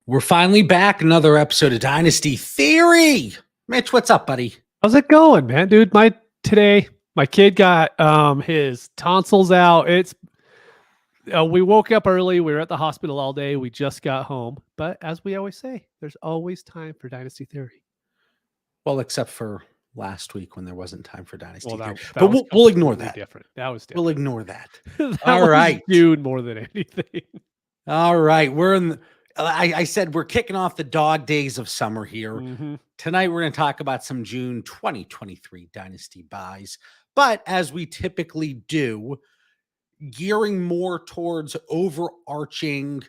We're finally back. Another episode of Dynasty Theory. Mitch, what's up, buddy? How's it going, man? Dude, my kid got his tonsils out. We woke up early. We were at the hospital all day. We just got home. But as we always say, there's always time for Dynasty Theory. Well, except for last week when there wasn't time for Dynasty Theory. That but we'll ignore that. Different. That was different. We'll ignore that. All right. Dude, more than anything. All right. We're in I said we're kicking off the dog days of summer here. Mm-hmm. Tonight, we're going to talk about some June 2023 Dynasty buys. But as we typically do, gearing more towards overarching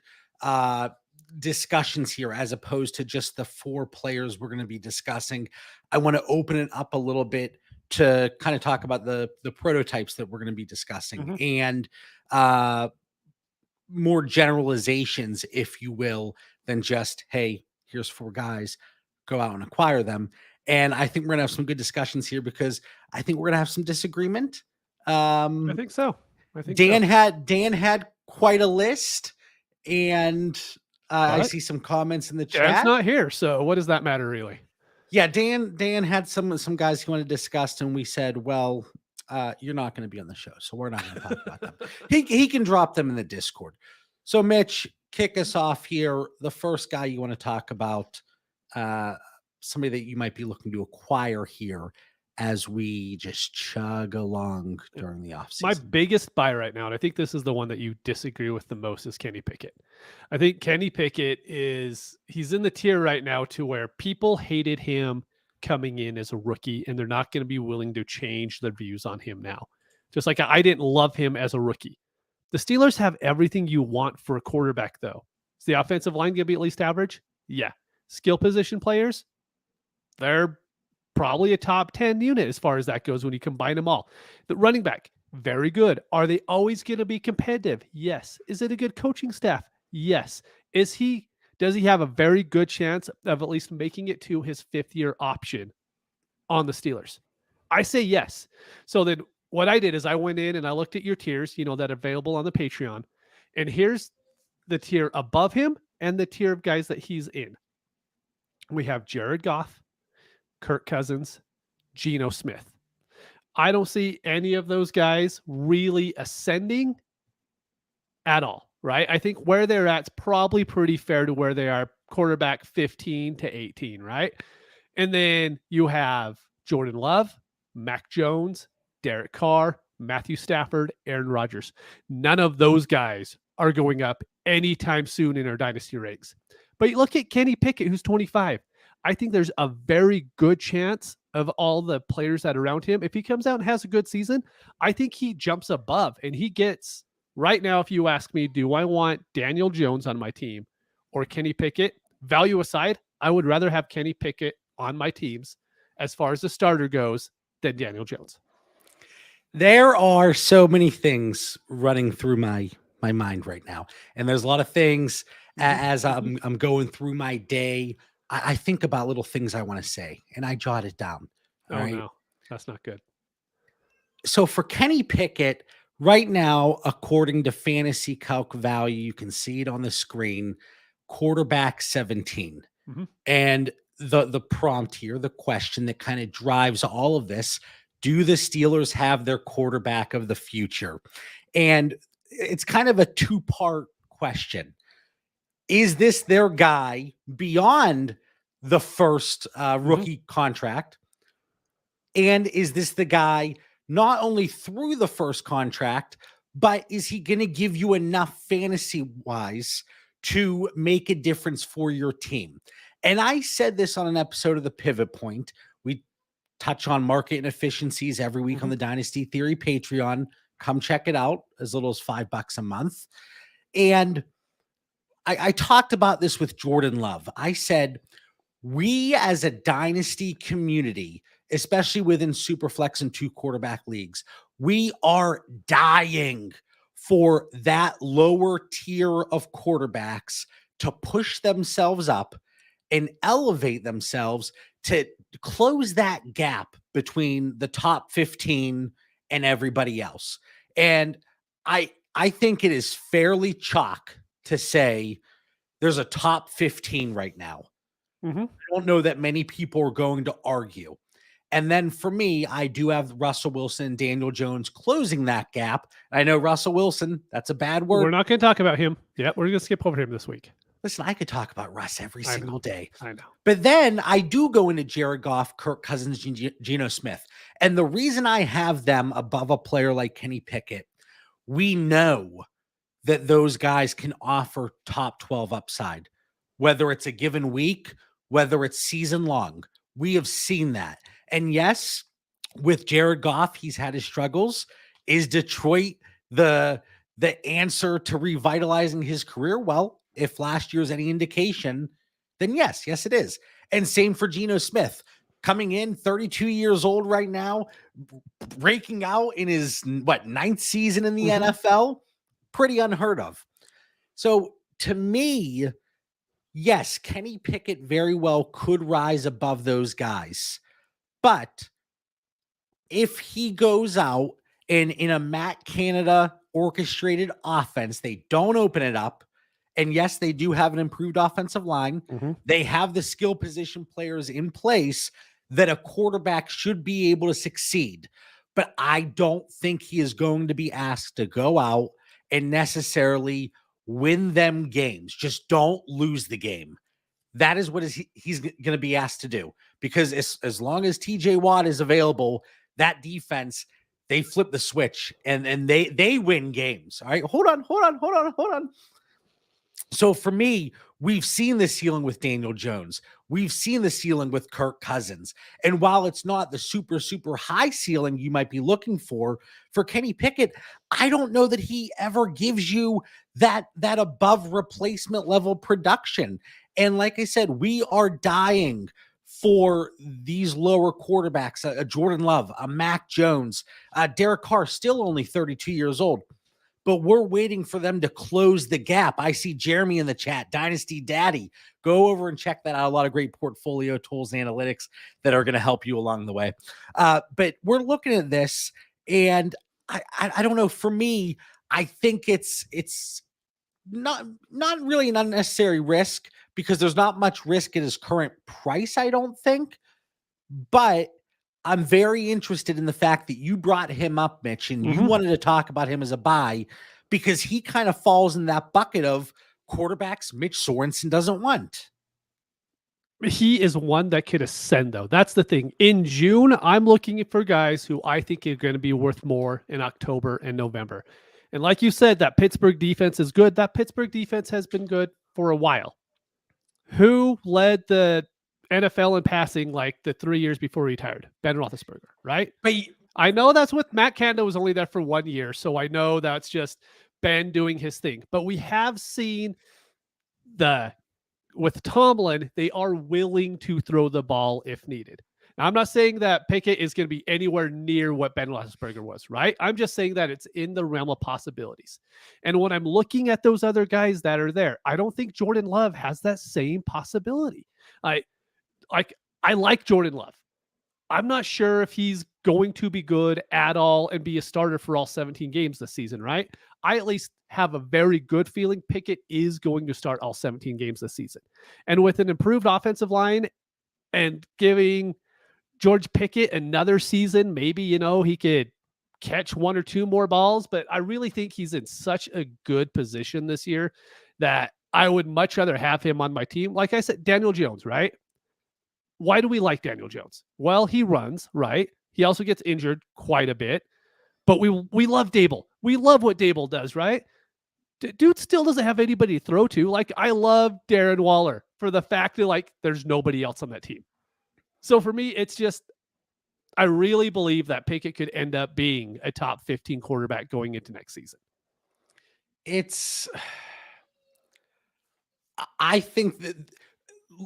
discussions here as opposed to just the four players we're going to be discussing. I want to open it up a little bit to kind of talk about the prototypes that we're going to be discussing and more generalizations, if you will, than just, hey, here's four guys, go out and acquire them. And I think we're going to have some good discussions here because I think we're going to have some disagreement. I think so. Dan had quite a list, and I see some comments in the chat. Dan's not here, so what does that matter, really? Yeah, Dan had some guys he wanted to discuss, and we said, well, you're not going to be on the show, so we're not going to talk about them. He can drop them in the Discord. So, Mitch, kick us off here. The first guy you want to talk about, somebody that you might be looking to acquire here as we just chug along during the offseason. My biggest buy right now, and I think this is the one that you disagree with the most, is Kenny Pickett. I think Kenny Pickett he's in the tier right now to where people hated him coming in as a rookie, and they're not going to be willing to change their views on him now. Just like I didn't love him as a rookie. The Steelers have everything you want for a quarterback, though. Is the offensive line going to be at least average? Yeah. Skill position players, they're probably a top 10 unit as far as that goes when you combine them all. The running back, very good. Are they always going to be competitive? Yes. Is it a good coaching staff? Yes. Does he have a very good chance of at least making it to his fifth-year option on the Steelers? I say yes. So then what I did is I went in and I looked at your tiers, that are available on the Patreon. And here's the tier above him and the tier of guys that he's in. We have Jared Goff, Kirk Cousins, Geno Smith. I don't see any of those guys really ascending at all, right? I think where they're at's probably pretty fair to where they are, quarterback 15 to 18, right? And then you have Jordan Love, Mac Jones, Derek Carr, Matthew Stafford, Aaron Rodgers. None of those guys are going up anytime soon in our dynasty ranks. But you look at Kenny Pickett, who's 25. I think there's a very good chance of all the players that are around him. If he comes out and has a good season, I think he jumps above and he gets right now. If you ask me, do I want Daniel Jones on my team or Kenny Pickett? Value aside, I would rather have Kenny Pickett on my teams as far as the starter goes than Daniel Jones. There are so many things running through my mind right now. And there's a lot of things as I'm going through my day. I think about little things I want to say and I jot it down. Right? No, that's not good. So for Kenny Pickett right now, according to FantasyCalc value, you can see it on the screen, quarterback 17. And the prompt here, the question that kind of drives all of this, do the Steelers have their quarterback of the future? And it's kind of a two-part question. Is this their guy beyond the first rookie contract? And is this the guy not only through the first contract, but is he going to give you enough fantasy-wise to make a difference for your team? And I said this on an episode of the Pivot Point. We touch on market inefficiencies every week on the Dynasty Theory Patreon. Come check it out, as little as $5 a month. And I talked about this with Jordan Love. I said, we as a dynasty community, especially within Superflex and 2 quarterback leagues, we are dying for that lower tier of quarterbacks to push themselves up and elevate themselves to close that gap between the top 15 and everybody else. And I think it is fairly chalk to say there's a top 15 right now. Mm-hmm. I don't know that many people are going to argue. And then for me, I do have Russell Wilson and Daniel Jones closing that gap. I know Russell Wilson, that's a bad word. We're not going to talk about him. Yeah, we're going to skip over him this week. Listen, I could talk about Russ every single day. I know. But then I do go into Jared Goff, Kirk Cousins, Geno Smith. And the reason I have them above a player like Kenny Pickett, we know that those guys can offer top 12 upside, whether it's a given week, whether it's season long. We have seen that. And yes, with Jared Goff, he's had his struggles. Is Detroit the answer to revitalizing his career? Well, if last year's any indication, then yes, it is. And same for Geno Smith, coming in 32 years old right now, breaking out in his ninth season in the NFL, pretty unheard of. So to me, yes, Kenny Pickett very well could rise above those guys. But if he goes out and in a Matt Canada orchestrated offense, they don't open it up. And yes, they do have an improved offensive line. They have the skill position players in place that a quarterback should be able to succeed. But I don't think he is going to be asked to go out and necessarily win them games. Just don't lose the game. That is what he's going to be asked to do. Because as long as TJ Watt is available, that defense, they flip the switch and they win games. All right, hold on. So for me, we've seen the ceiling with Daniel Jones. We've seen the ceiling with Kirk Cousins. And while it's not the super, super high ceiling you might be looking for Kenny Pickett, I don't know that he ever gives you that above replacement level production. And like I said, we are dying for these lower quarterbacks, a Jordan Love, a Mac Jones, Derek Carr, still only 32 years old. But we're waiting for them to close the gap. I see Jeremy in the chat, Dynasty Daddy. Go over and check that out. A lot of great portfolio tools and analytics that are going to help you along the way. But we're looking at this, and I don't know. For me, I think it's not really an unnecessary risk because there's not much risk at his current price, I don't think. But I'm very interested in the fact that you brought him up, Mitch, and you wanted to talk about him as a buy because he kind of falls in that bucket of quarterbacks Mitch Sorensen doesn't want. He is one that could ascend, though. That's the thing. In June, I'm looking for guys who I think are going to be worth more in October and November. And like you said, that Pittsburgh defense is good. That Pittsburgh defense has been good for a while. Who led the NFL in passing like the 3 years before he retired? Ben Roethlisberger, right? But I know that's what Matt Canada was only there for 1 year, so I know that's just Ben doing his thing. But we have seen with Tomlin, they are willing to throw the ball if needed. Now, I'm not saying that Pickett is going to be anywhere near what Ben Roethlisberger was, right? I'm just saying that it's in the realm of possibilities. And when I'm looking at those other guys that are there, I don't think Jordan Love has that same possibility. I like Jordan Love. I'm not sure if he's going to be good at all and be a starter for all 17 games this season, right? I at least have a very good feeling Pickett is going to start all 17 games this season. And with an improved offensive line and giving George Pickett another season, maybe, he could catch one or two more balls, but I really think he's in such a good position this year that I would much rather have him on my team. Like I said, Daniel Jones, right? Why do we like Daniel Jones? Well, he runs, right? He also gets injured quite a bit, but we love Dable. We love what Dable does, right? Dude still doesn't have anybody to throw to. Like, I love Darren Waller for the fact that, there's nobody else on that team. So for me, it's just, I really believe that Pickett could end up being a top 15 quarterback going into next season. I think that,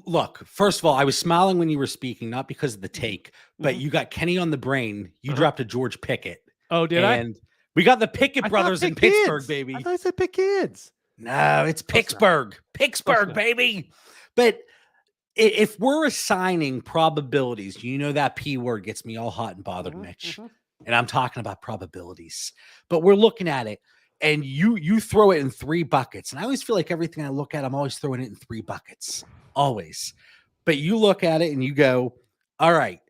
look, first of all, I was smiling when you were speaking, not because of the take, but you got Kenny on the brain. You dropped a George Pickett. Oh, did I? And we got the Pickett brothers in Pittsburgh, baby. I thought I said Pick Kids. No, it's Pittsburgh. Pittsburgh, baby. But if we're assigning probabilities, that P word gets me all hot and bothered, Mitch. And I'm talking about probabilities. But we're looking at it. and you throw it in 3 buckets. And I always feel like everything I look at, I'm always throwing it in 3 buckets. Always. But you look at it and you go, all right,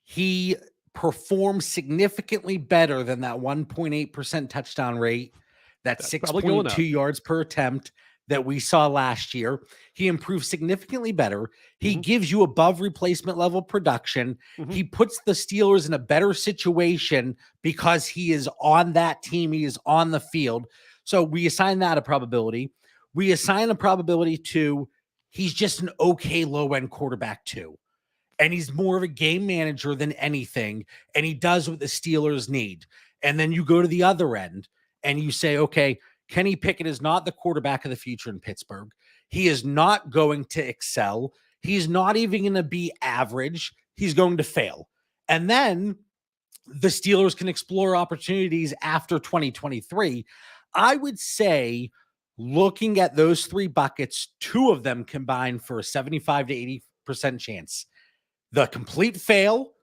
he performs significantly better than that 1.8% touchdown rate, that 6.2 yards per attempt that we saw last year. He improved significantly better. He gives you above replacement level production. He puts the Steelers in a better situation because he is on that team. He is on the field. So we assign that a probability. We assign a probability to he's just an okay low-end quarterback too. And he's more of a game manager than anything. And he does what the Steelers need. And then you go to the other end and you say, okay, Kenny Pickett is not the quarterback of the future in Pittsburgh. He is not going to excel. He's not even going to be average. He's going to fail. And then the Steelers can explore opportunities after 2023. I would say, looking at those 3 buckets, 2 of them combine for a 75 to 80% chance. The complete fail,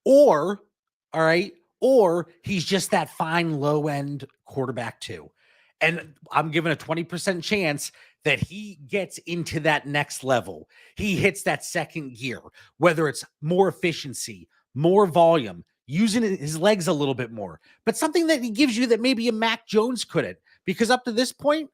or he's just that fine low-end quarterback too. And I'm given a 20% chance that he gets into that next level. He hits that second gear, whether it's more efficiency, more volume, using his legs a little bit more, but something that he gives you that maybe a Mac Jones couldn't. Because up to this point,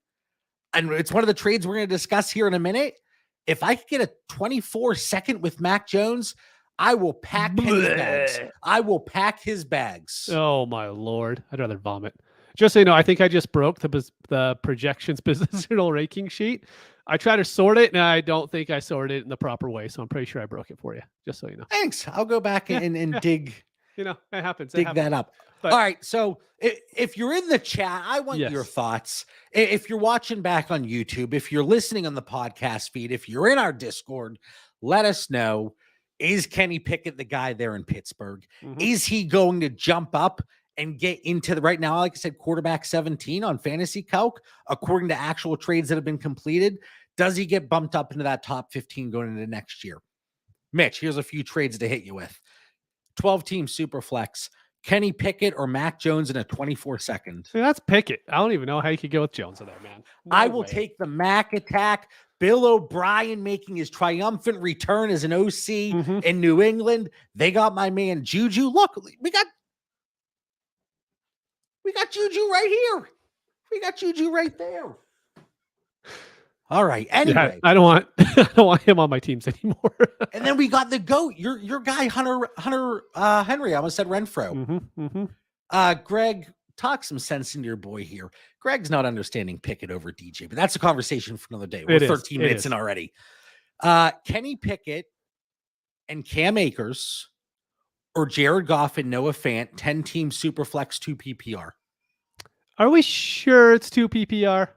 and it's one of the trades we're going to discuss here in a minute, if I could get a 24-second with Mac Jones, I will pack his bags. I will pack his bags. Oh, my Lord. I'd rather vomit. Just so you know, I think I just broke the projections business journal ranking sheet. I tried to sort it, and I don't think I sorted it in the proper way. So I'm pretty sure I broke it for you, just so you know. Thanks. I'll go back and dig. You know, it happens. Dig that up. But, all right. So if you're in the chat, I want your thoughts. If you're watching back on YouTube, if you're listening on the podcast feed, if you're in our Discord, let us know. Is Kenny Pickett the guy there in Pittsburgh? Is he going to jump up and get into the right now? Like I said, quarterback 17 on FantasyCalc, according to actual trades that have been completed. Does he get bumped up into that top 15 going into next year? Mitch, here's a few trades to hit you with. 12-team Superflex. Kenny Pickett or Mac Jones in a 24-second. See, that's Pickett. I don't even know how you could go with Jones in there, man. No I will take the Mac attack. Bill O'Brien making his triumphant return as an OC in New England. They got my man Juju. Look, we got Juju right here. We got Juju right there. All right. Anyway, yeah, I don't want him on my teams anymore. And then we got the GOAT, your guy Hunter Henry. I almost said Renfro. Greg, talk some sense into your boy here. Greg's not understanding Pickett over DJ, but that's a conversation for another day. We're 13 minutes in already. Kenny Pickett and Cam Akers or Jared Goff and Noah Fant, 10-team Superflex 2 PPR. Are we sure it's 2 PPR?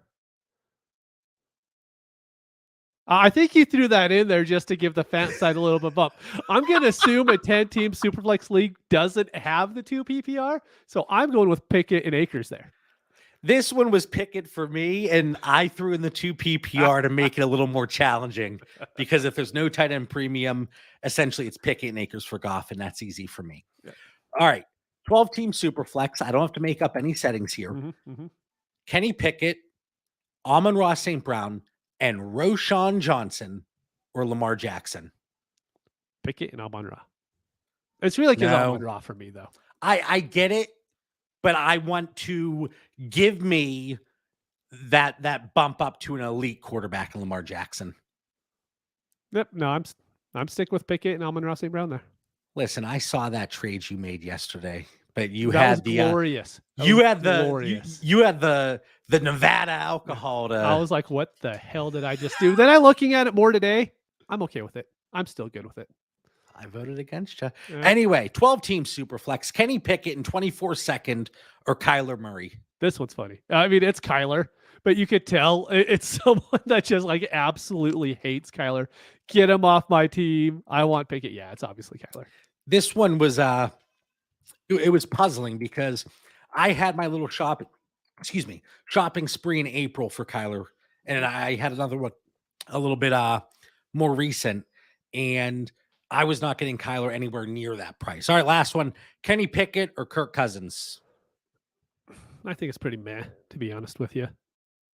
I think you threw that in there just to give the Fant side a little bit bump. I'm going to assume a 10-team Superflex league doesn't have the 2 PPR, so I'm going with Pickett and Akers there. This one was Pickett for me, and I threw in the 2 PPR to make it a little more challenging because if there's no tight end premium, essentially it's Pickett and Akers for Goff, and that's easy for me. Yeah. All right, 12-team Superflex. I don't have to make up any settings here. Kenny Pickett, Amon-Ra St. Brown, and Roschon Johnson or Lamar Jackson. Pickett and Amon-Ra. It's really because Amon-Ra for me, though. I get it, but I want to give me that bump up to an elite quarterback in Lamar Jackson. Yep. No, I'm sticking with Pickett and Amon-Ra St. Brown there. Listen, I saw that trade you made yesterday, but you that had was the glorious. You had the Nevada alcohol to. I was like, what the hell did I just do? Then I'm looking at it more today. I'm okay with it. I'm still good with it. I voted against you. Yeah. Anyway, 12-team Superflex. Kenny Pickett in 24-second or Kyler Murray. This one's funny. I mean, it's Kyler, but you could tell it's someone that just like absolutely hates Kyler. Get him off my team. I want Pickett. Yeah, it's obviously Kyler. This one was it was puzzling because I had my little shopping spree in April for Kyler, and I had another one a little bit more recent, and I was not getting Kyler anywhere near that price. All right, last one. Kenny Pickett or Kirk Cousins? I think it's pretty meh, to be honest with you.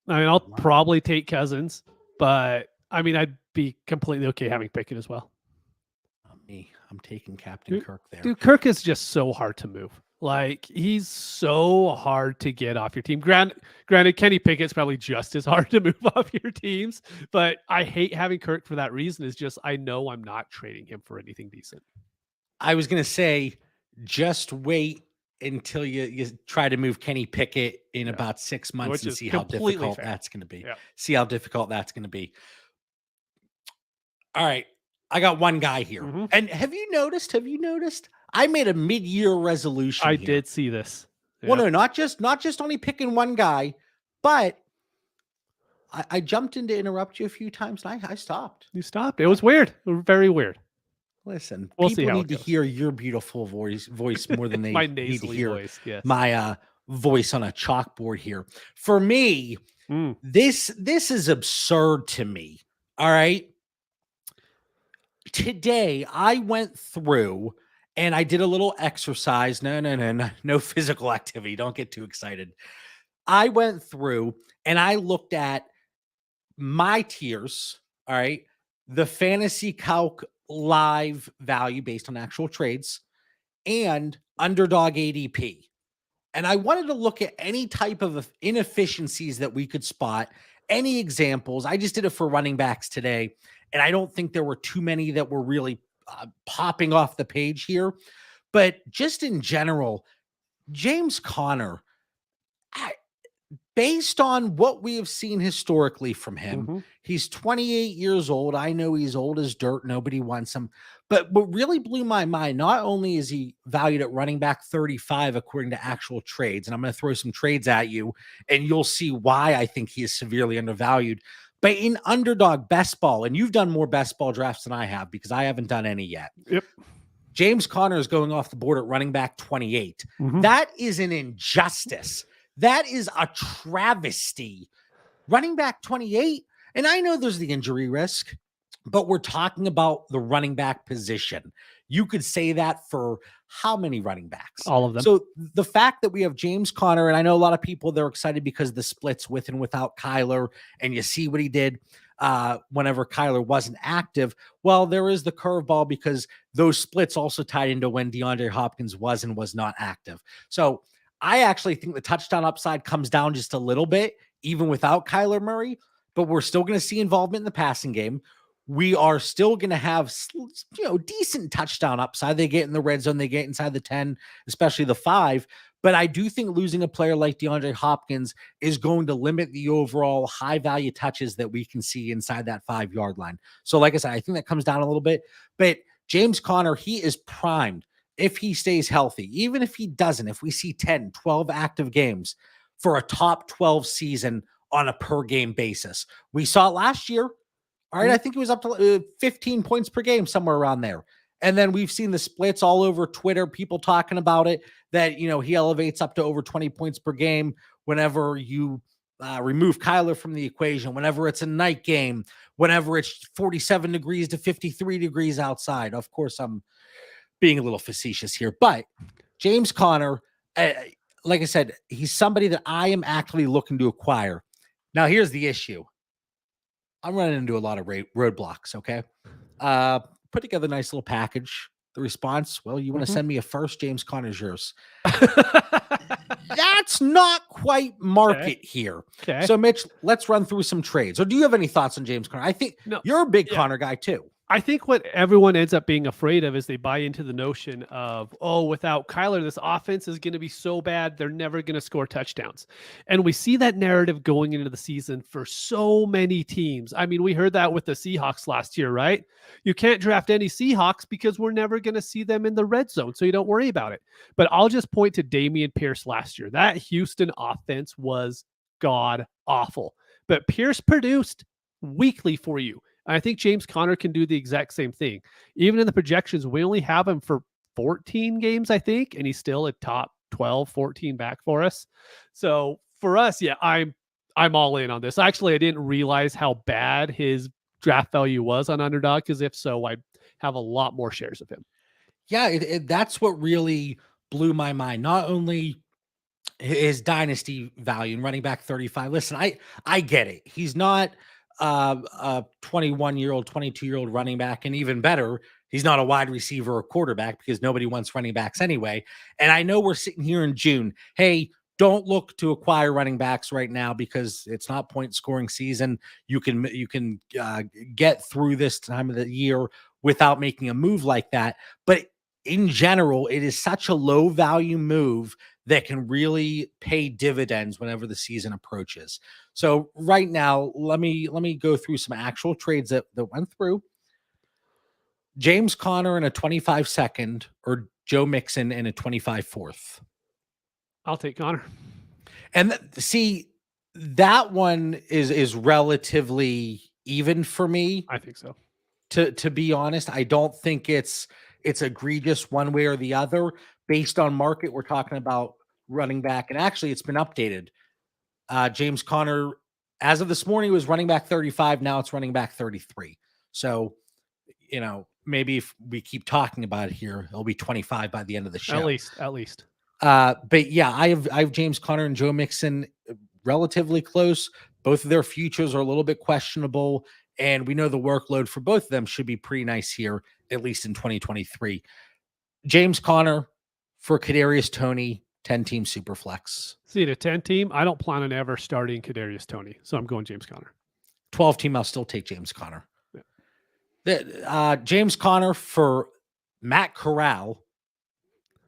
I mean, I'll probably take Cousins, but I mean, I'd be completely okay having Pickett as well. I'm taking Captain Kirk there. Dude, Kirk is just so hard to move. Like, he's so hard to get off your team. Granted, Kenny Pickett's probably just as hard to move off your teams, but I hate having Kirk for that reason. Is just I know I'm not trading him for anything decent. I was going to say, just wait until you try to move Kenny Pickett in about 6 months and see how difficult that's going to be. Yeah. See how difficult that's going to be. All right. I got one guy here. And have you noticed? I made a mid-year resolution. I did see this. Yep. Well, no, not just only picking one guy, but I jumped in to interrupt you a few times and I stopped. You stopped. It was weird. Very weird. Listen, people need to hear your beautiful voice more than they my need to hear voice, yes. my voice on a chalkboard here. For me, this is absurd to me. All right. Today, I went through and I did a little exercise. No physical activity. Don't get too excited. I went through and I looked at my tiers. All right. The FantasyCalc live value based on actual trades and underdog ADP. And I wanted to look at any type of inefficiencies that we could spot, any examples. I just did it for running backs today. And I don't think there were too many that were really popping off the page here. But just in general, James Conner, based on what we have seen historically from him, he's 28 years old. I know he's old as dirt. Nobody wants him. But what really blew my mind, not only is he valued at running back 35 according to actual trades, and I'm going to throw some trades at you, and you'll see why I think he is severely undervalued. But in underdog best ball, and you've done more best ball drafts than I have because I haven't done any yet. Yep. James Conner is going off the board at running back 28. That is an injustice. That is a travesty. Running back 28. And I know there's the injury risk, but we're talking about the running back position. You could say that for how many running backs? All of them. So the fact that we have James Conner, and I know a lot of people, they're excited because the splits with and without Kyler, and you see what he did whenever Kyler wasn't active. Well, there is the curveball because those splits also tied into when DeAndre Hopkins was and was not active. So I actually think the touchdown upside comes down just a little bit, even without Kyler Murray, but we're still going to see involvement in the passing game. We are still going to have, decent touchdown upside. They get in the red zone, they get inside the 10, especially the 5. But I do think losing a player like DeAndre Hopkins is going to limit the overall high value touches that we can see inside that 5-yard line. So like I said, I think that comes down a little bit, but James Conner, he is primed. If he stays healthy, even if he doesn't, if we see 10, 12 active games for a top 12 season on a per game basis. We saw it last year. All right. I think it was up to 15 points per game, somewhere around there. And then we've seen the splits all over Twitter, people talking about it, that, he elevates up to over 20 points per game whenever you remove Kyler from the equation, whenever it's a night game, whenever it's 47 degrees to 53 degrees outside. Of course, I'm being a little facetious here, but James Conner, like I said, he's somebody that I am actually looking to acquire. Now, here's the issue. I'm running into a lot of roadblocks, okay? Put together a nice little package. The response, well, you want to send me a first, James Conner's yours. That's not quite market here. Okay. So, Mitch, let's run through some trades. Or do you have any thoughts on James Conner? I think you're a big Conner guy, too. I think what everyone ends up being afraid of is they buy into the notion of, without Kyler, this offense is going to be so bad, they're never going to score touchdowns. And we see that narrative going into the season for so many teams. I mean, we heard that with the Seahawks last year, right? You can't draft any Seahawks because we're never going to see them in the red zone, so you don't worry about it. But I'll just point to Dameon Pierce last year. That Houston offense was god awful. But Pierce produced weekly for you. I think James Conner can do the exact same thing. Even in the projections, we only have him for 14 games, I think, and he's still a top 12, 14 back for us. So for us, I'm all in on this. Actually, I didn't realize how bad his draft value was on Underdog, because if so, I'd have a lot more shares of him. Yeah, that's what really blew my mind. Not only his dynasty value and running back 35. Listen, I get it. He's not a 21-year-old, 22-year-old running back, and even better, he's not a wide receiver or quarterback because nobody wants running backs anyway. And I know we're sitting here in June. Hey, don't look to acquire running backs right now because it's not point scoring season. You can get through this time of the year without making a move like that. But in general, it is such a low value move that can really pay dividends whenever the season approaches. So right now, let me go through some actual trades that went through. James Conner in a 25 second or Joe Mixon in a 25 fourth. I'll take Conner. And see, that one is relatively even for me. I think so. To be honest, I don't think it's egregious one way or the other. Based on market, we're talking about running back, and actually it's been updated. James Conner, as of this morning, was running back 35. Now it's running back 33. So, maybe if we keep talking about it here, it'll be 25 by the end of the show. At least. But yeah, I have James Conner and Joe Mixon relatively close. Both of their futures are a little bit questionable, and we know the workload for both of them should be pretty nice here, at least in 2023. James Conner for Kadarius Toney, 10-team Superflex. See, the 10-team, I don't plan on ever starting Kadarius Toney, so I'm going James Conner. 12-team, I'll still take James Conner. Yeah. James Conner for Matt Corral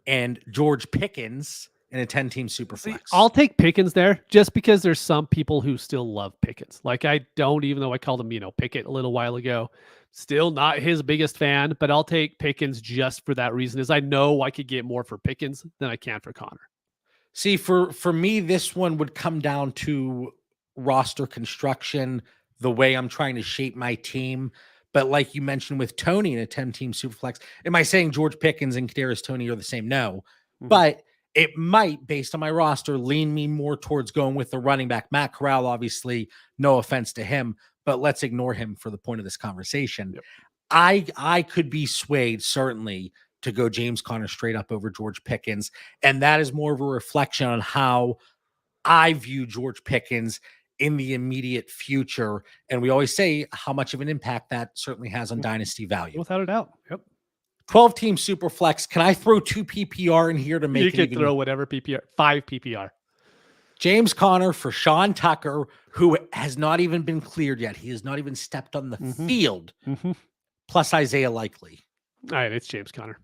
and George Pickens in a 10-team Superflex. See, I'll take Pickens there just because there's some people who still love Pickens. Like I don't, even though I called him, Pickett a little while ago, still not his biggest fan, but I'll take Pickens just for that reason, is I know I could get more for Pickens than I can for Conner. See, for me, this one would come down to roster construction, the way I'm trying to shape my team. But like you mentioned with Toney in a 10-team Superflex, am I saying George Pickens and Kadarius Toney are the same? No. Mm-hmm. But it might, based on my roster, lean me more towards going with the running back. Matt Corral, obviously, no offense to him, but let's ignore him for the point of this conversation. Yep. I could be swayed, certainly, to go James Conner straight up over George Pickens. And that is more of a reflection on how I view George Pickens in the immediate future. And we always say how much of an impact that certainly has on dynasty value. Without a doubt. Yep. 12-team Superflex. Can I throw 2 PPR in here to make it? You can throw whatever PPR. 5 PPR. James Conner for Sean Tucker, who has not even been cleared yet. He has not even stepped on the field. Plus Isaiah Likely. All right, it's James Conner.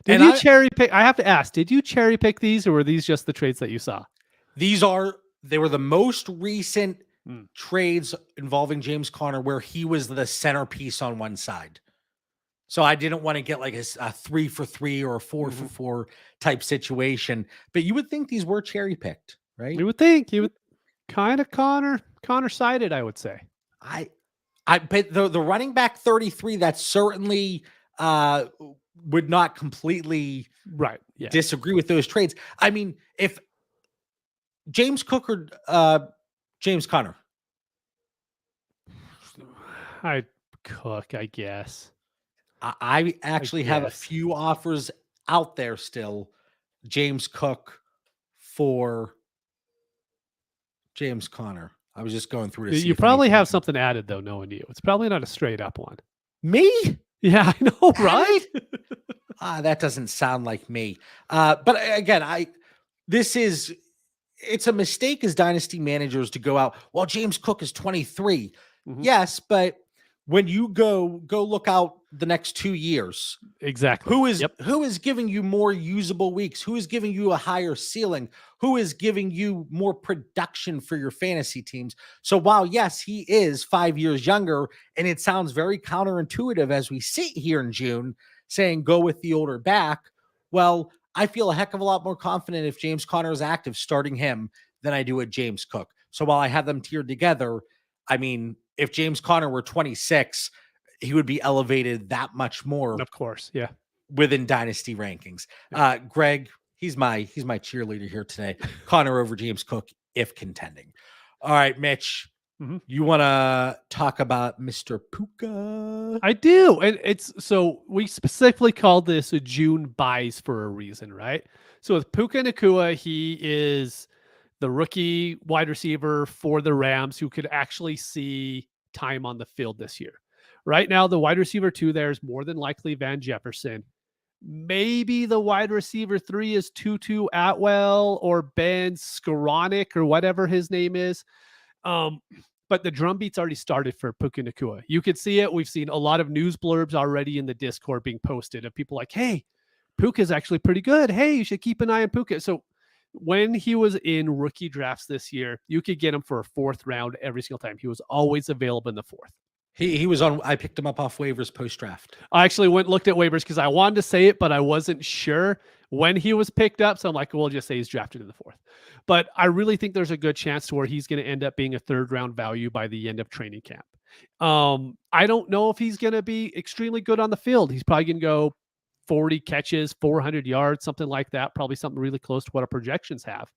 Did you cherry pick? I have to ask, did you cherry pick these, or were these just the trades that you saw? They were the most recent trades involving James Conner where he was the centerpiece on one side. So I didn't want to get like a 3-for-3 or a 4-for-4 type situation. But you would think these were cherry picked, right? You would think. You would kind of Conner sided, I would say. But the running back 33, that certainly would not completely disagree with those trades. I mean, if James Cook or James Conner, Cook, I guess. I actually have a few offers out there still. James Cook for James Conner. I was just going through to see. You probably have something added, though, knowing you. It's probably not a straight up one. Me? Yeah, I know, right? That doesn't sound like me. But again, it's a mistake as dynasty managers to go out, well, James Cook is 23. Yes, but when you go look out the next 2 years, exactly, who is giving you more usable weeks? Who is giving you a higher ceiling? Who is giving you more production for your fantasy teams? So while yes, he is 5 years younger, and it sounds very counterintuitive as we sit here in June saying go with the older back. Well, I feel a heck of a lot more confident if James Conner is active starting him than I do at James Cook. So while I have them tiered together, I mean, if James Conner were 26, he would be elevated that much more. Of course, yeah. Within dynasty rankings. Greg, he's my cheerleader here today. Conner over James Cook if contending. All right, Mitch, You want to talk about Mr. Puka? I do. And so we specifically called this a June buys for a reason, right? So with Puka Nacua, he is the rookie wide receiver for the Rams who could actually see time on the field this year. Right now, the wide receiver 2 there is more than likely Van Jefferson. Maybe the wide receiver 3 is Tutu Atwell or Ben Skoranek or whatever his name is. But the drumbeat's already started for Puka Nacua. You could see it. We've seen a lot of news blurbs already in the Discord being posted of people like, hey, Puka's actually pretty good. Hey, you should keep an eye on Puka. So when he was in rookie drafts this year, you could get him for a 4th round every single time. He was always available in the 4th. He was on. I picked him up off waivers post draft. I actually looked at waivers because I wanted to say it, but I wasn't sure when he was picked up. So I'm like, we'll just say he's drafted in the 4th. But I really think there's a good chance to where he's going to end up being a 3rd round value by the end of training camp. I don't know if he's going to be extremely good on the field. He's probably going to go 40 catches, 400 yards, something like that. Probably something really close to what our projections have.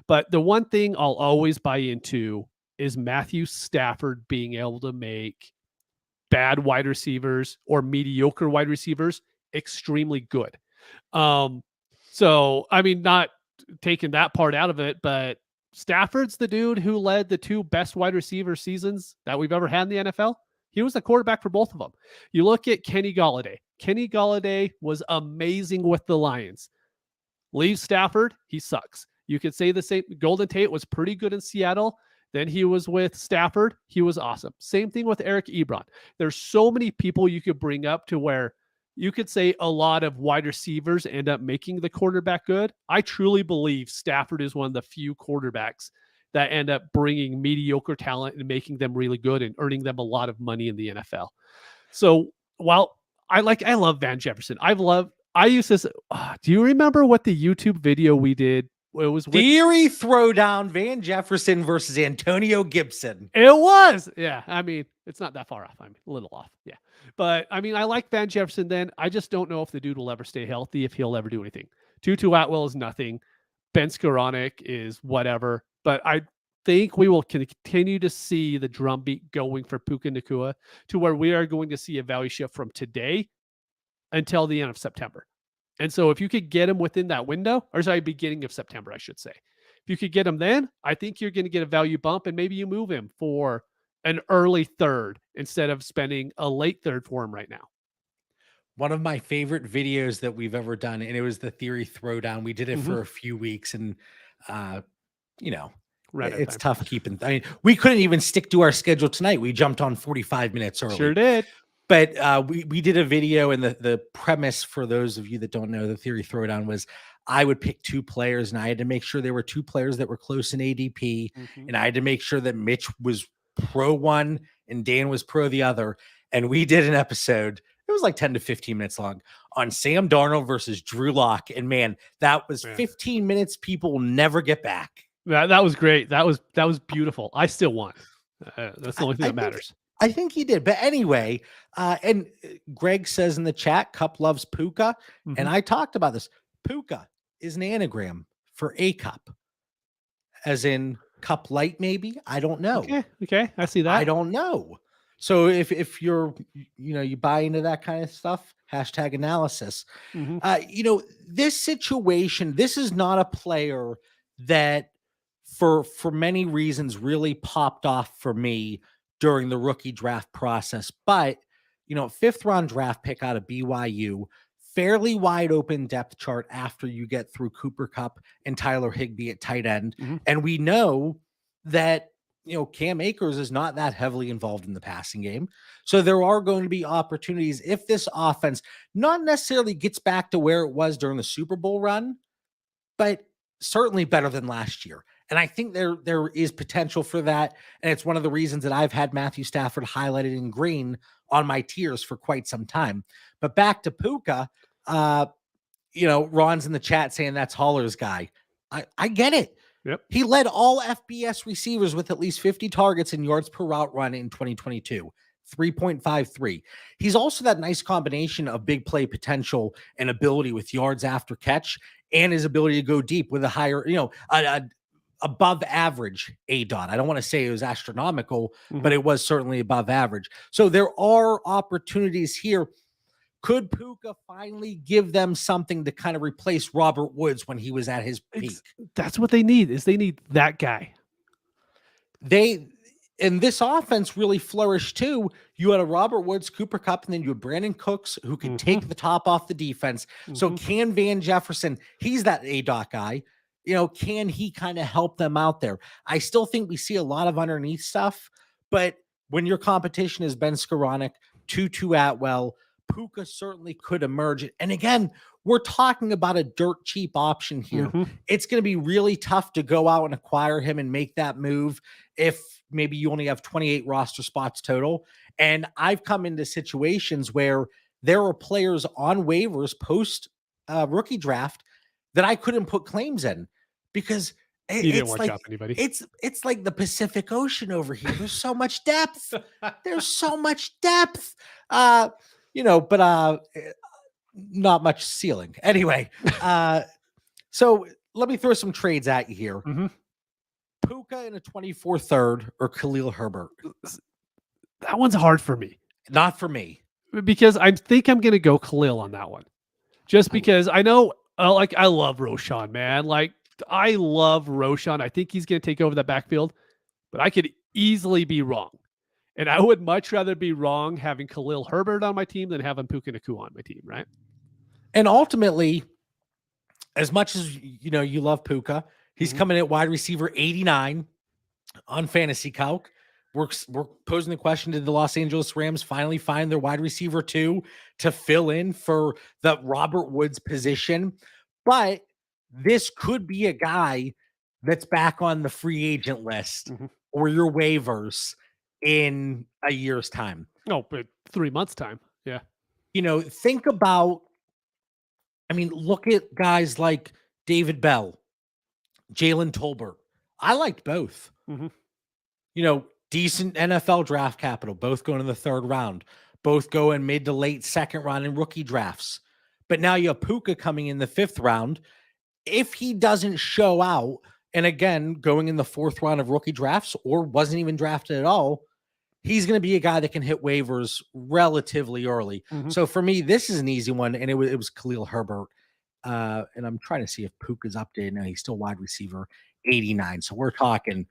But the one thing I'll always buy into is Matthew Stafford being able to make bad wide receivers or mediocre wide receivers extremely good. So, I mean, not taking that part out of it, but Stafford's the dude who led the 2 best wide receiver seasons that we've ever had in the NFL. He was the quarterback for both of them. You look at Kenny Golladay. Kenny Golladay was amazing with the Lions. Leave Stafford, he sucks. You could say the same. Golden Tate was pretty good in Seattle. Then he was with Stafford. He was awesome. Same thing with Eric Ebron. There's so many people you could bring up to where you could say a lot of wide receivers end up making the quarterback good. I truly believe Stafford is one of the few quarterbacks that end up bringing mediocre talent and making them really good and earning them a lot of money in the NFL. So while I love Van Jefferson, I used this. Do you remember what the YouTube video we did? It was Theory Throwdown, Van Jefferson versus Antonio Gibson. It was. Yeah. I mean, it's not that far off. I'm a little off. Yeah. But I mean, I like Van Jefferson then. I just don't know if the dude will ever stay healthy, if he'll ever do anything. Tutu Atwell is nothing. Ben Skoranek is whatever. But I think we will continue to see the drumbeat going for Puka Nacua to where we are going to see a value shift from today until the end of September. And so if you could get him within that window, or sorry, beginning of September, I should say. If you could get him then, I think you're going to get a value bump and maybe you move him for an early 3rd instead of spending a late 3rd for him right now. One of my favorite videos that we've ever done, and it was the Theory Throwdown. We did it for a few weeks and, it's tough keeping. I mean, we couldn't even stick to our schedule tonight. We jumped on 45 minutes early. Sure did. But we did a video, and the premise for those of you that don't know, the Theory Throwdown was I would pick 2 players, and I had to make sure there were 2 players that were close in ADP, and I had to make sure that Mitch was pro one and Dan was pro the other. And we did an episode, it was like 10 to 15 minutes long, on Sam Darnold versus Drew Lock. And man, that was 15 minutes people will never get back. That was great. That was beautiful. I still won. That's the only thing that matters. I think he did. But anyway, and Greg says in the chat, Cup loves Puka. And I talked about this. Puka is an anagram for A cup, as in Cup Light, maybe. I don't know. Okay. I see that. I don't know. So if you're, you buy into that kind of stuff, #analysis. This situation, this is not a player that for many reasons really popped off for me during the rookie draft process. But, 5th round draft pick out of BYU, fairly wide open depth chart after you get through Cooper Kupp and Tyler Higbee at tight end. And we know that, Cam Akers is not that heavily involved in the passing game. So there are going to be opportunities if this offense not necessarily gets back to where it was during the Super Bowl run, but certainly better than last year. And I think there is potential for that. And it's one of the reasons that I've had Matthew Stafford highlighted in green on my tiers for quite some time. But back to Puka, Ron's in the chat saying that's Haller's guy. I get it. Yep. He led all FBS receivers with at least 50 targets and yards per route run in 2022, 3.53. He's also that nice combination of big play potential and ability with yards after catch and his ability to go deep with a higher, a above average ADOT. I don't want to say it was astronomical, but it was certainly above average. So there are opportunities here. Could Puka finally give them something to kind of replace Robert Woods when he was at his peak? That's what they need, is they need that guy. And this offense really flourished too. You had a Robert Woods, Cooper Kupp, and then you had Brandon Cooks who could take the top off the defense. So can Van Jefferson, he's that ADOT guy, can he kind of help them out there? I still think we see a lot of underneath stuff, but when your competition is Ben Skoranek, Tutu Atwell, Puka certainly could emerge. And again, we're talking about a dirt cheap option here. It's going to be really tough to go out and acquire him and make that move if maybe you only have 28 roster spots total. And I've come into situations where there are players on waivers post rookie draft that I couldn't put claims in because didn't want to drop anybody. It's like the Pacific Ocean over here. There's so much depth. There's so much depth. But not much ceiling. Anyway, so let me throw some trades at you here. Puka in a 24 third or Khalil Herbert. That one's hard for me. Not for me. Because I think I'm going to go Khalil on that one. Just because I know, I love Roshan, man. I love Roshan. I think he's going to take over the backfield, but I could easily be wrong. And I would much rather be wrong having Khalil Herbert on my team than having Puka Nacua on my team, right? And ultimately, as much as you love Puka, he's coming at wide receiver 89 on FantasyCalc. We're posing the question, did the Los Angeles Rams finally find their wide receiver 2 to fill in for the Robert Woods position? But this could be a guy that's back on the free agent list or your waivers in a year's time. Oh, but 3 months time. Yeah. Think about, look at guys like David Bell, Jalen Tolbert. I liked both. Decent NFL draft capital, both going in the third round, both going mid to late second round in rookie drafts. But now you have Puka coming in the 5th round. If he doesn't show out, and again, going in the 4th round of rookie drafts or wasn't even drafted at all, he's going to be a guy that can hit waivers relatively early. So for me, this is an easy one, and it was Khalil Herbert. And I'm trying to see if Puka's updated. Now he's still wide receiver 89. So we're talking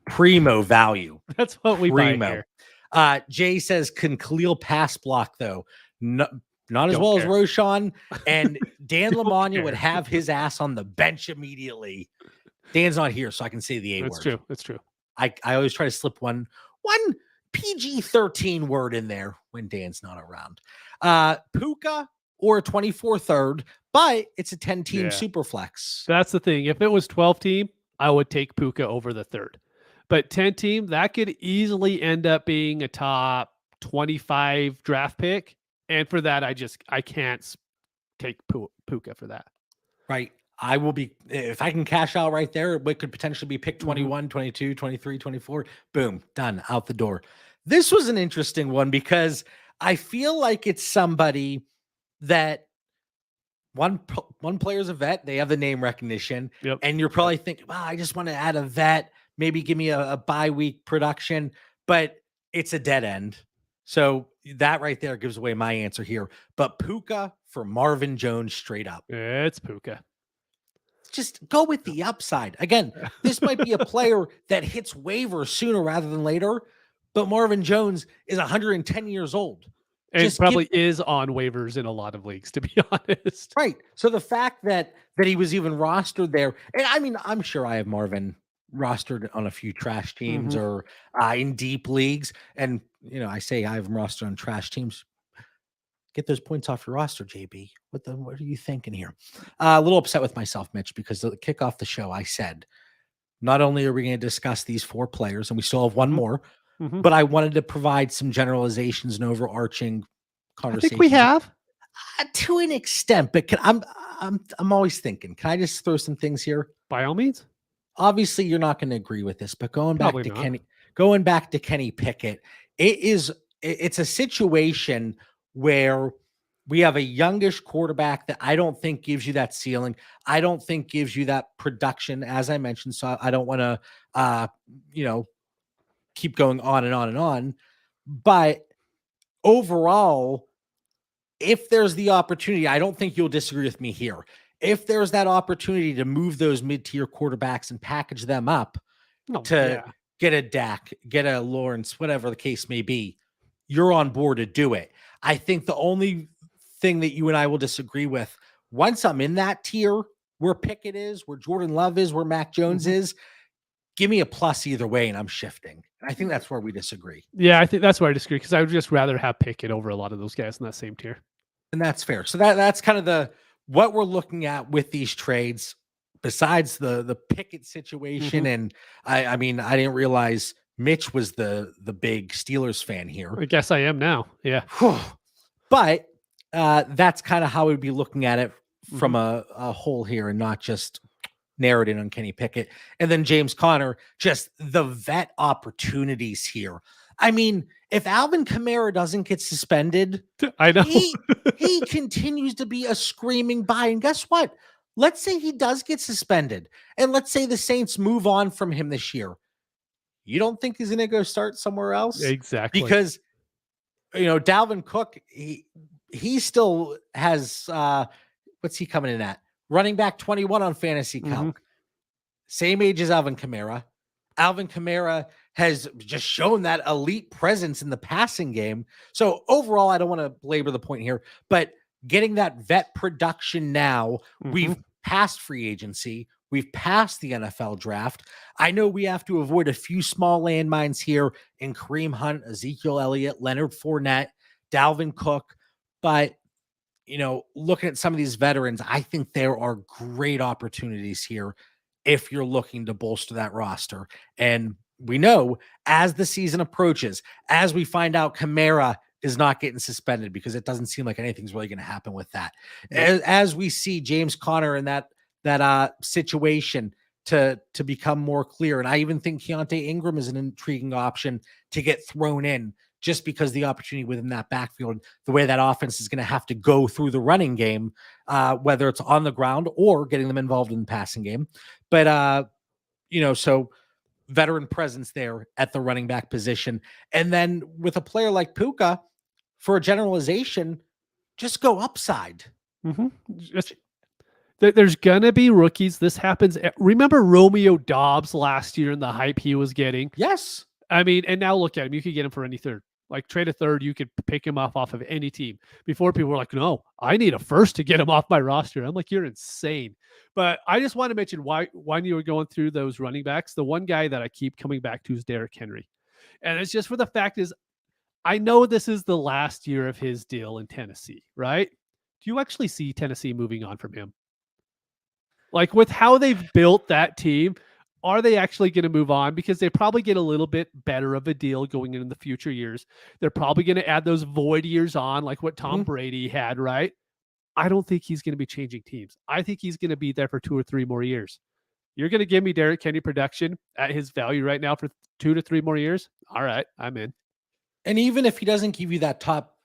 primo value. That's what we buy here. Jay says, can Khalil pass block though? No, not as well as Roshan. And Dan Lamagna would have his ass on the bench immediately. Dan's not here, so I can say the A word. That's true. I always try to slip one PG-13 word in there when Dan's not around. Puka or a 24 third, but it's a 10-team super flex. That's the thing. If it was 12-team, I would take Puka over the 3rd. But 10-team, that could easily end up being a top 25 draft pick. And for that, I can't take Puka for that. Right. I will be, if I can cash out right there, it could potentially be pick 21, 22, 23, 24. Boom, done, out the door. This was an interesting one because I feel like it's somebody that one player's a vet. They have the name recognition. And you're probably thinking, wow, I just want to add a vet. Maybe give me a bye week production, but it's a dead end. So that right there gives away my answer here. But Puka for Marvin Jones straight up. It's Puka. Just go with the upside. Again, this might be a player that hits waivers sooner rather than later, but Marvin Jones is 110 years old. And probably is on waivers in a lot of leagues, to be honest. Right. So the fact that he was even rostered there, and I'm sure I have Marvin rostered on a few trash teams or in deep leagues. And, I say I have him rostered on trash teams. Get those points off your roster, JB. What are you thinking here? A little upset with myself, Mitch, because to kick off the show, I said, not only are we going to discuss these 4 players, and we still have one more, but I wanted to provide some generalizations and overarching conversations. I think we have. To an extent, but I'm always thinking, can I just throw some things here? By all means. Obviously, you're not going to agree with this, but going back to Kenny Pickett, it's a situation where We have a youngish quarterback that I don't think gives you that ceiling. I don't think gives you that production, as I mentioned. So I don't want to, keep going on and on and on. But overall, if there's the opportunity, I don't think you'll disagree with me here. If there's that opportunity to move those mid-tier quarterbacks and package them up to get a Dak, get a Lawrence, whatever the case may be, you're on board to do it. I think the only thing that you and I will disagree with, once I'm in that tier where Pickett is, where Jordan Love is, where Mac Jones is, give me a plus either way, and I'm shifting. And I think that's where we disagree. Yeah, I think that's where I disagree, because I would just rather have Pickett over a lot of those guys in that same tier. And that's fair. So that's kind of what we're looking at with these trades, besides the Pickett situation. And I mean, I didn't realize Mitch was the big Steelers fan here. I guess I am now. Yeah. But that's kind of how we'd be looking at it from a whole here, and not just narrowed in on Kenny Pickett. And then James Conner, just the vet opportunities here. I mean, if Alvin Kamara doesn't get suspended, I know he continues to be a screaming buy. And guess what? Let's say he does get suspended, and let's say the Saints move on from him this year. You don't think he's going to go start somewhere else? Exactly. Because, Dalvin Cook, he still has, what's he coming in at? Running back 21 on FantasyCalc. Same age as Alvin Kamara. Alvin Kamara has just shown that elite presence in the passing game. So overall, I don't want to belabor the point here, but getting that vet production now, we've passed free agency. We've passed the NFL draft. I know we have to avoid a few small landmines here in Kareem Hunt, Ezekiel Elliott, Leonard Fournette, Dalvin Cook. But, looking at some of these veterans, I think there are great opportunities here if you're looking to bolster that roster. And we know as the season approaches, as we find out Kamara is not getting suspended, because it doesn't seem like anything's really going to happen with that. As we see James Conner in that situation to become more clear. And I even think Keontae Ingram is an intriguing option to get thrown in, just because the opportunity within that backfield, the way that offense is going to have to go through the running game, whether it's on the ground or getting them involved in the passing game. But, so veteran presence there at the running back position. And then with a player like Puka, for a generalization, just go upside. There's going to be rookies. This happens. Remember Romeo Dobbs last year and the hype he was getting? Yes. I mean, and now look at him. You could get him for any third. Like, trade a third, you could pick him off of any team. Before, people were like, no, I need a first to get him off my roster. I'm like, you're insane. But I just want to mention why when you were going through those running backs, the one guy that I keep coming back to is Derrick Henry. And it's just for the fact is, I know this is the last year of his deal in Tennessee, right? Do you actually see Tennessee moving on from him? Like, with how they've built that team, are they actually going to move on? Because they probably get a little bit better of a deal going into the future years. They're probably going to add those void years on, like what Tom Brady had, right? I don't think he's going to be changing teams. I think he's going to be there for 2 or 3 more years. You're going to give me Derrick Henry production at his value right now for 2 to 3 more years? All right, I'm in. And even if he doesn't give you that top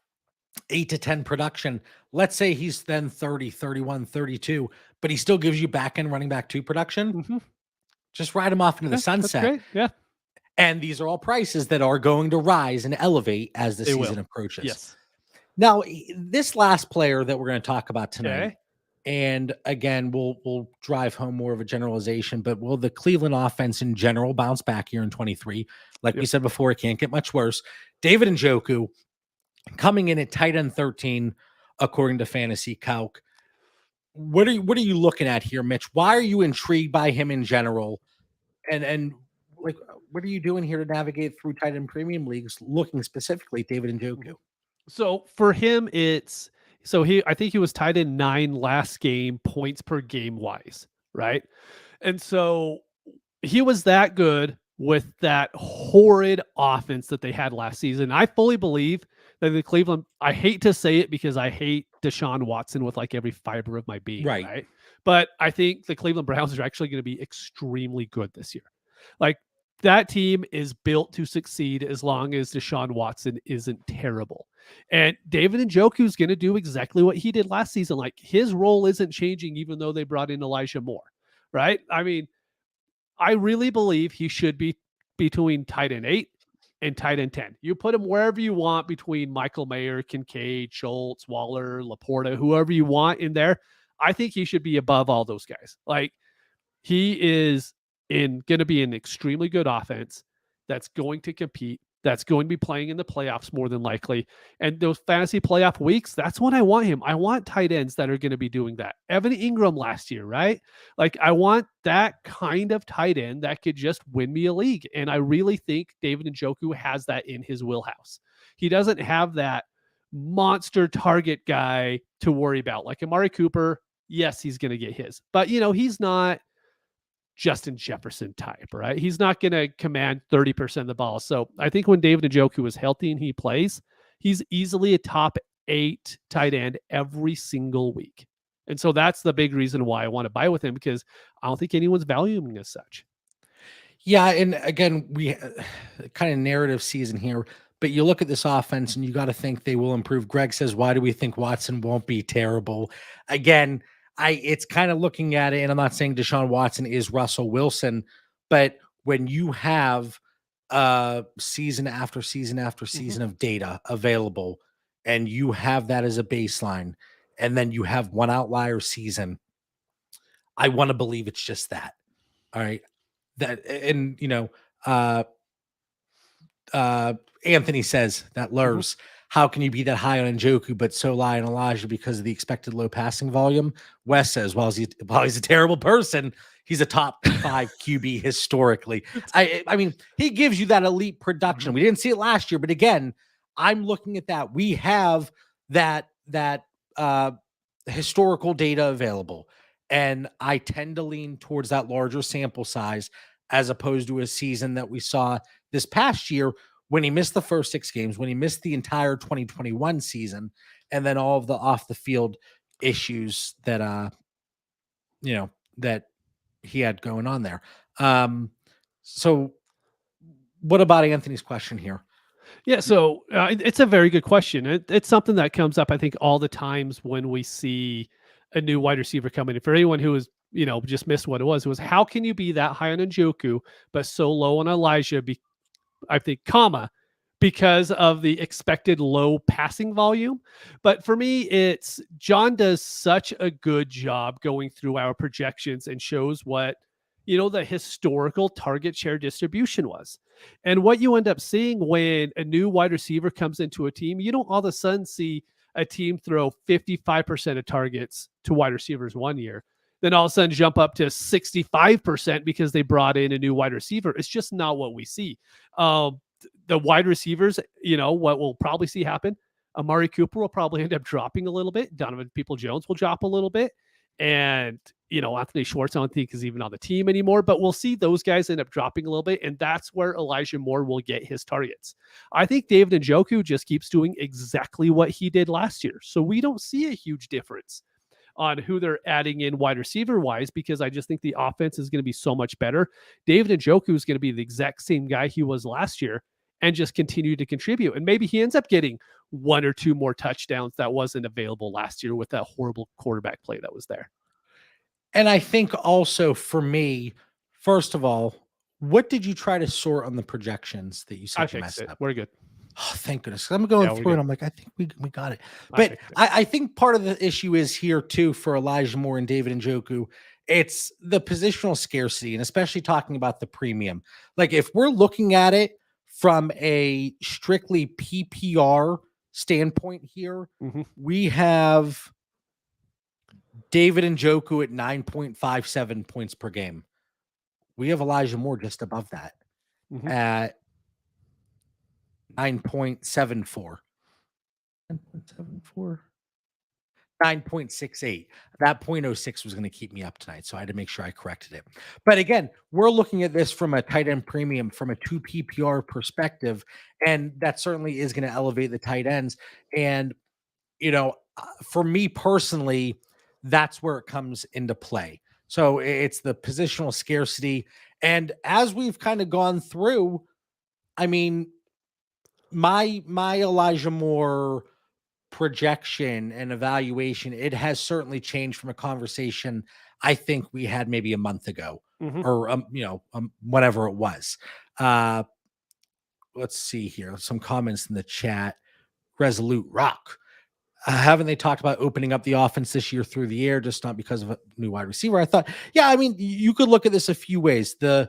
8 to 10 production, let's say he's then 30, 31, 32, but he still gives you back end running back 2 production. Just ride him off into the sunset. That's great. Yeah. And these are all prices that are going to rise and elevate as the season approaches. Yes. Now, this last player that we're going to talk about tonight, and again, we'll drive home more of a generalization, but will the Cleveland offense in general bounce back here in 23? Like we said before, it can't get much worse. David Njoku coming in at tight end 13, according to FantasyCalc. What are you looking at here, Mitch? Why are you intrigued by him in general? And like, what are you doing here to navigate through tight end premium leagues, looking specifically at David Njoku? So for him, I think he was tied in 9 last game, points per game wise, right? And so he was that good with that horrid offense that they had last season. I fully believe that the Cleveland, I hate to say it because I hate Deshaun Watson with like every fiber of my being, right? But I think the Cleveland Browns are actually going to be extremely good this year. Like, that team is built to succeed as long as Deshaun Watson isn't terrible. And David Njoku is going to do exactly what he did last season. Like, his role isn't changing, even though they brought in Elijah Moore, right? I mean, I really believe he should be between tight end 8 and tight end 10. You put him wherever you want between Michael Mayer, Kincaid, Schultz, Waller, Laporta, whoever you want in there. I think he should be above all those guys. Like, he is going to be an extremely good offense that's going to compete, that's going to be playing in the playoffs more than likely. And those fantasy playoff weeks, that's when I want him. I want tight ends that are going to be doing that. Evan Ingram last year, right? Like, I want that kind of tight end that could just win me a league. And I really think David Njoku has that in his wheelhouse. He doesn't have that monster target guy to worry about. Like Amari Cooper, yes, he's going to get his. But, he's not Justin Jefferson type, right? He's not going to command 30% of the ball. So I think when David Njoku is healthy and he plays, he's easily a top 8 tight end every single week. And so that's the big reason why I want to buy with him, because I don't think anyone's valuing him as such. Yeah, and again, we kind of narrative season here, but you look at this offense and you got to think they will improve. Greg says, why do we think Watson won't be terrible? Again, it's kind of looking at it, and I'm not saying Deshaun Watson is Russell Wilson, but when you have season after season after season of data available, and you have that as a baseline, and then you have one outlier season, I want to believe it's just that. All right. That, and Anthony says that Lurs, how can you be that high on Njoku but so low on Elijah because of the expected low passing volume? Wes says, while he's a terrible person, he's a top 5 QB historically. I mean, he gives you that elite production. We didn't see it last year, but again, I'm looking at that. We have that historical data available, and I tend to lean towards that larger sample size as opposed to a season that we saw this past year when he missed the first 6 games, when he missed the entire 2021 season, and then all of the off the field issues that that he had going on there. So what about Anthony's question here? Yeah, so it's a very good question. It's something that comes up, I think, all the times when we see a new wide receiver coming in. For anyone who is, just missed what it was how can you be that high on Njoku but so low on Elijah? I think, because of the expected low passing volume. But for me, it's John does such a good job going through our projections and shows what, the historical target share distribution was. And what you end up seeing when a new wide receiver comes into a team, you don't all of a sudden see a team throw 55% of targets to wide receivers one year, then all of a sudden jump up to 65% because they brought in a new wide receiver. It's just not what we see. The wide receivers, what we'll probably see happen, Amari Cooper will probably end up dropping a little bit. Donovan Peoples-Jones will drop a little bit. And, Anthony Schwartz, I don't think is even on the team anymore, but we'll see those guys end up dropping a little bit. And that's where Elijah Moore will get his targets. I think David Njoku just keeps doing exactly what he did last year. So we don't see a huge difference on who they're adding in wide receiver wise, because I just think the offense is going to be so much better. David Njoku is going to be the exact same guy he was last year and just continue to contribute. And maybe he ends up getting 1 or 2 more touchdowns that wasn't available last year with that horrible quarterback play that was there. And I think also for me, first of all, what did you try to sort on the projections that you said you messed up? We're good. Oh, thank goodness. I'm going through and I'm like, I think we got it. But I think part of the issue is here too for Elijah Moore and David Njoku. It's the positional scarcity, and especially talking about the premium. Like, if we're looking at it from a strictly PPR standpoint here, we have David Njoku at 9.57 points per game. We have Elijah Moore just above that at 9.74. 9.68. That 0.06 was going to keep me up tonight, so I had to make sure I corrected it. But again, we're looking at this from a tight end premium, from a 2 PPR perspective, and that certainly is going to elevate the tight ends. And, for me personally, that's where it comes into play. So it's the positional scarcity. And as we've kind of gone through, I mean, my Elijah Moore projection and evaluation, it has certainly changed from a conversation I think we had maybe a month ago, or whatever it was. Let's see here. Some comments in the chat. Resolute Rock. Haven't they talked about opening up the offense this year through the air, just not because of a new wide receiver? I thought, yeah, I mean, you could look at this a few ways. The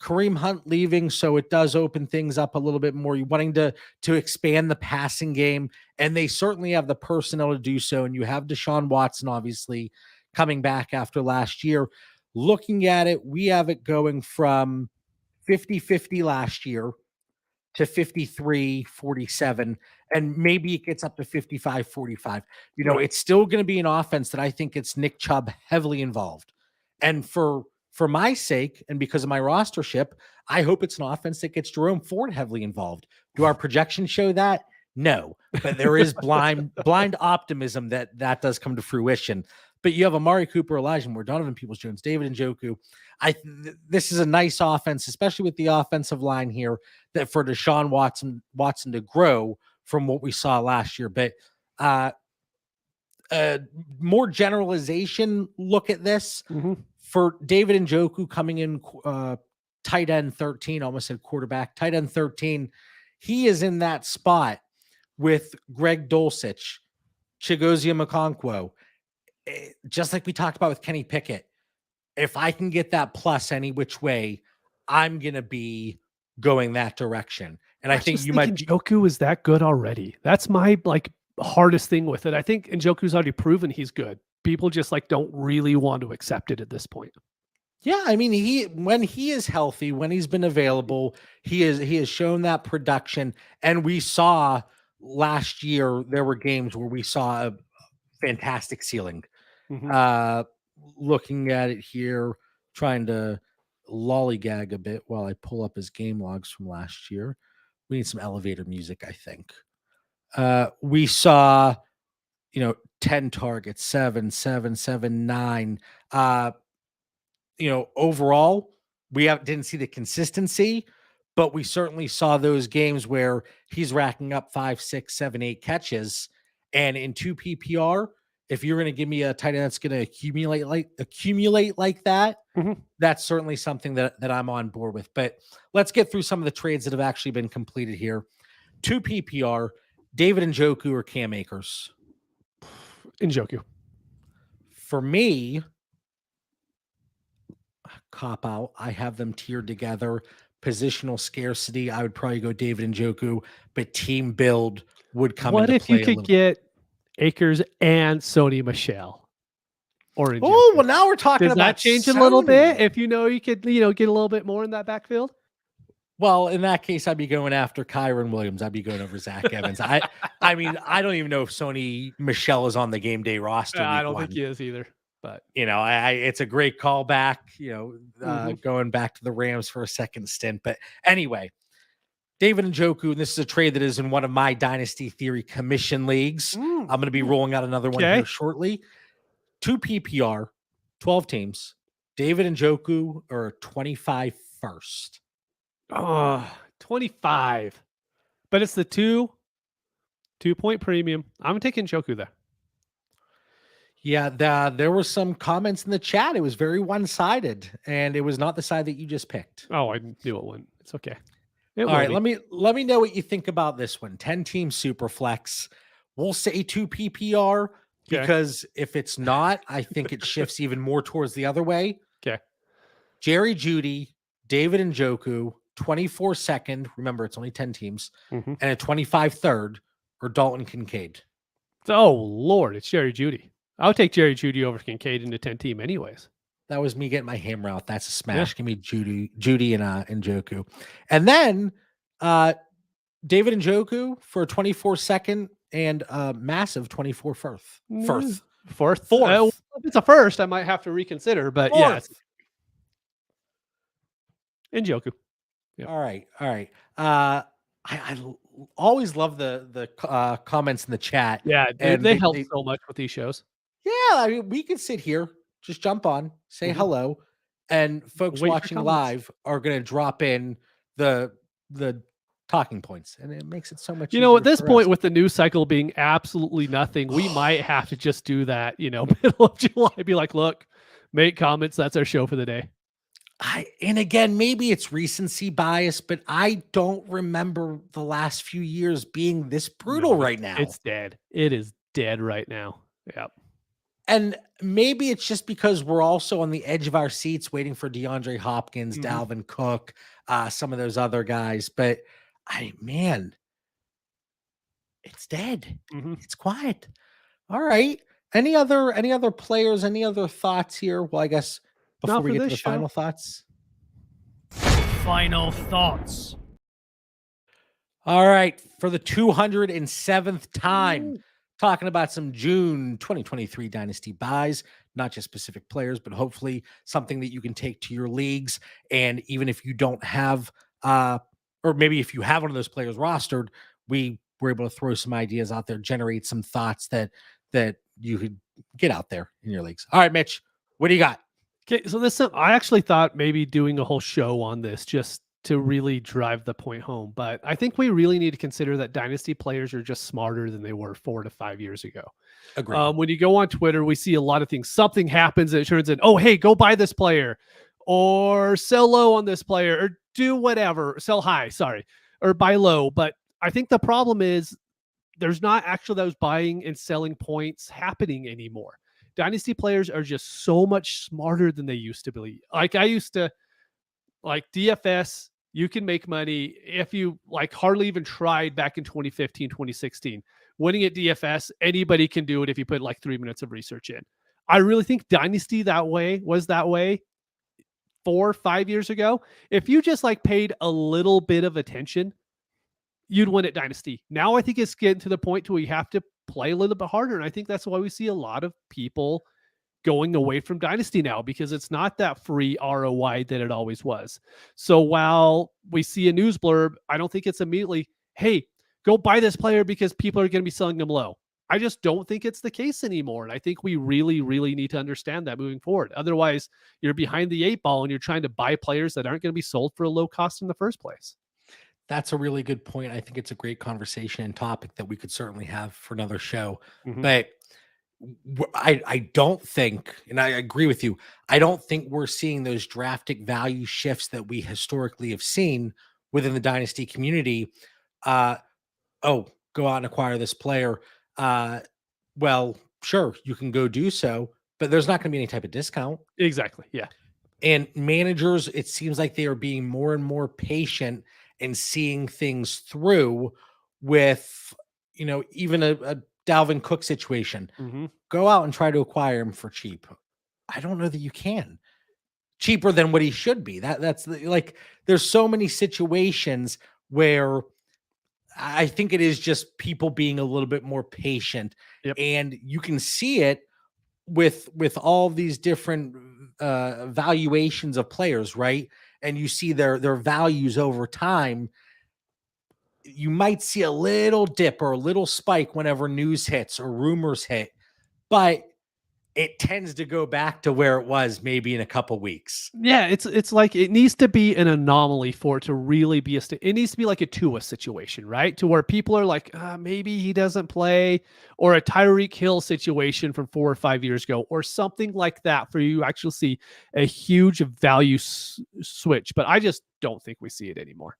Kareem Hunt leaving, so it does open things up a little bit more. You're wanting to expand the passing game, and they certainly have the personnel to do so. And you have Deshaun Watson, obviously, coming back after last year. Looking at it, we have it going from 50-50 last year to 53-47, and maybe it gets up to 55-45. It's still going to be an offense that I think it's Nick Chubb heavily involved. And for my sake, and because of my rostership, I hope it's an offense that gets Jerome Ford heavily involved. Do our projections show that? No, but there is blind optimism that does come to fruition. But you have Amari Cooper, Elijah Moore, Donovan Peoples-Jones, David Njoku. This is a nice offense, especially with the offensive line here, that for Deshaun Watson to grow from what we saw last year. But more generalization look at this for David Njoku coming in tight end 13, almost said quarterback, tight end 13. He is in that spot with Greg Dulcich, Chigoziem Okonkwo, just like we talked about with Kenny Pickett. If I can get that plus any which way, I'm going to be going that direction. And I think you might. Njoku is that good already. That's my hardest thing with it. I think Njoku's already proven he's good. People just don't really want to accept it at this point. Yeah, I mean, when he is healthy, when he's been available, he has shown that production. And we saw last year there were games where we saw a fantastic ceiling. Looking at it here, trying to lollygag a bit while I pull up his game logs from last year. We need some elevator music, I think. We saw, 10 targets, 7, 7, 7, 9. Overall, we didn't see the consistency, but we certainly saw those games where he's racking up 5, 6, 7, 8 catches. And in 2 PPR, if you're going to give me a tight end that's going to accumulate like that, that's certainly something that I'm on board with. But let's get through some of the trades that have actually been completed here. 2 PPR, David Njoku or Cam Akers? Njoku. For me, cop out. I have them tiered together. Positional scarcity, I would probably go David Njoku, but team build would come into play. What if you could get Akers and Sony Michel? Or oh, well, now we're talking about. Does that change Sony a little bit if you could, get a little bit more in that backfield? Well, in that case, I'd be going after Kyron Williams. I'd be going over Zach Evans. I mean, I don't even know if Sony Michel is on the game day roster. I don't think he is either. But it's a great callback. Going back to the Rams for a second stint. But anyway, David Njoku, and this is a trade that is in one of my Dynasty Theory commission leagues. I'm going to be rolling out another one here shortly. 2 PPR, 12 teams. David Njoku or 25 first. 25. But it's the 2-point premium. I'm taking Njoku there. Yeah, there were some comments in the chat. It was very one-sided, and it was not the side that you just picked. Oh, I knew it wouldn't. It's okay. All right, let me know what you think about this one. 10-team Superflex. We'll say 2 PPR because if it's not, I think it shifts even more towards the other way. Okay. Jerry Jeudy, David Njoku, 24 second. Remember, it's only 10 teams, and a 25 third, or Dalton Kincaid. Oh Lord, it's Jerry Jeudy. I'll take Jerry Jeudy over Kincaid in the 10 team anyways. That was me getting my hammer out. That's a smash. Yeah. Give me Jeudy and Njoku. And then David Njoku for a 24 second and a massive 24 fourth. Fourth. If it's a first, I might have to reconsider, but yes. Njoku. Yep. All right. I always love the comments in the chat. Yeah, and they help so much with these shows. Yeah, I mean, we could sit here, just jump on, say hello, and folks Wait for watching comments. live are going to drop in the talking points, and it makes it so much At easier this for us. point, with the news cycle being absolutely nothing, we might have to just do that, middle of July, be like, look, make comments. That's our show for the day. And again, maybe it's recency bias, but I don't remember the last few years being this brutal right now. It's dead. It is dead right now. Yep. And maybe it's just because we're also on the edge of our seats waiting for DeAndre Hopkins, Dalvin Cook, some of those other guys. But man, it's dead. It's quiet. All right. Any other players, any other thoughts here? Well, I guess before we get to the final thoughts. Final thoughts. All right. For the 207th time, talking about some June 2023 Dynasty buys, not just specific players, but hopefully something that you can take to your leagues. And even if you don't have, or maybe if you have one of those players rostered, we were able to throw some ideas out there, generate some thoughts that you could get out there in your leagues. All right, Mitch, what do you got? Okay, so I actually thought maybe doing a whole show on this just to really drive the point home. But I think we really need to consider that Dynasty players are just smarter than they were 4 to 5 years ago. Agreed. When you go on Twitter, we see a lot of things. Something happens and it turns in, oh, hey, go buy this player or sell low on this player or do whatever, sell high, sorry, or buy low. But I think the problem is there's not actually those buying and selling points happening anymore. Dynasty players are just so much smarter than they used to be. Like I used to, like DFS, you can make money if you hardly even tried back in 2015, 2016. Winning at DFS, anybody can do it if you put 3 minutes of research in. I really think Dynasty was that way 4 or 5 years ago. If you just paid a little bit of attention, you'd win at Dynasty. Now I think it's getting to the point where you have to play a little bit harder. And I think that's why we see a lot of people going away from Dynasty now, because it's not that free ROI that it always was. So while we see a news blurb, I don't think it's immediately, hey, go buy this player because people are going to be selling them low. I just don't think it's the case anymore. And I think we really, really need to understand that moving forward. Otherwise, you're behind the 8 ball and you're trying to buy players that aren't going to be sold for a low cost in the first place. That's a really good point. I think it's a great conversation and topic that we could certainly have for another show. But I don't think, and I agree with you, I don't think we're seeing those drafting value shifts that we historically have seen within the Dynasty community. Go out and acquire this player. Well, sure, you can go do so, but there's not going to be any type of discount. Exactly. Yeah. And managers, it seems like they are being more and more patient and seeing things through with, even a Dalvin Cook situation. Go out and try to acquire him for cheap. I don't know that you can. Cheaper than what he should be. That's there's so many situations where I think it is just people being a little bit more patient. Yep. And you can see it with all these different valuations of players, right? And you see their values over time. You might see a little dip or a little spike whenever news hits or rumors hit, but it tends to go back to where it was maybe in a couple weeks. Yeah, it's like it needs to be an anomaly for it to really be it needs to be like a Tua situation, right? To where people are like, maybe he doesn't play, or a Tyreek Hill situation from 4 or 5 years ago, or something like that, for you actually see a huge value switch. But I just don't think we see it anymore.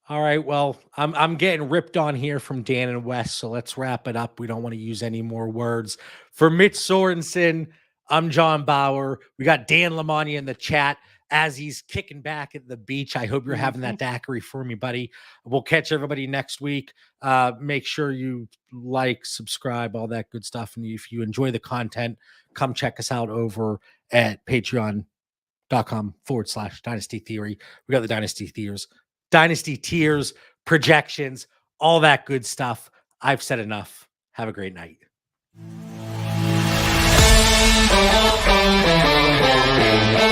All right. Well, I'm getting ripped on here from Dan and Wes, so let's wrap it up. We don't want to use any more words. For Mitch Sorensen, I'm John Bauer. We got Dan Lamagna in the chat as he's kicking back at the beach. I hope you're having that daiquiri for me, buddy. We'll catch everybody next week. Make sure you like, subscribe, all that good stuff. And if you enjoy the content, come check us out over at patreon.com/Dynasty Theory. We got the Dynasty tiers, projections, all that good stuff. I've said enough. Have a great night.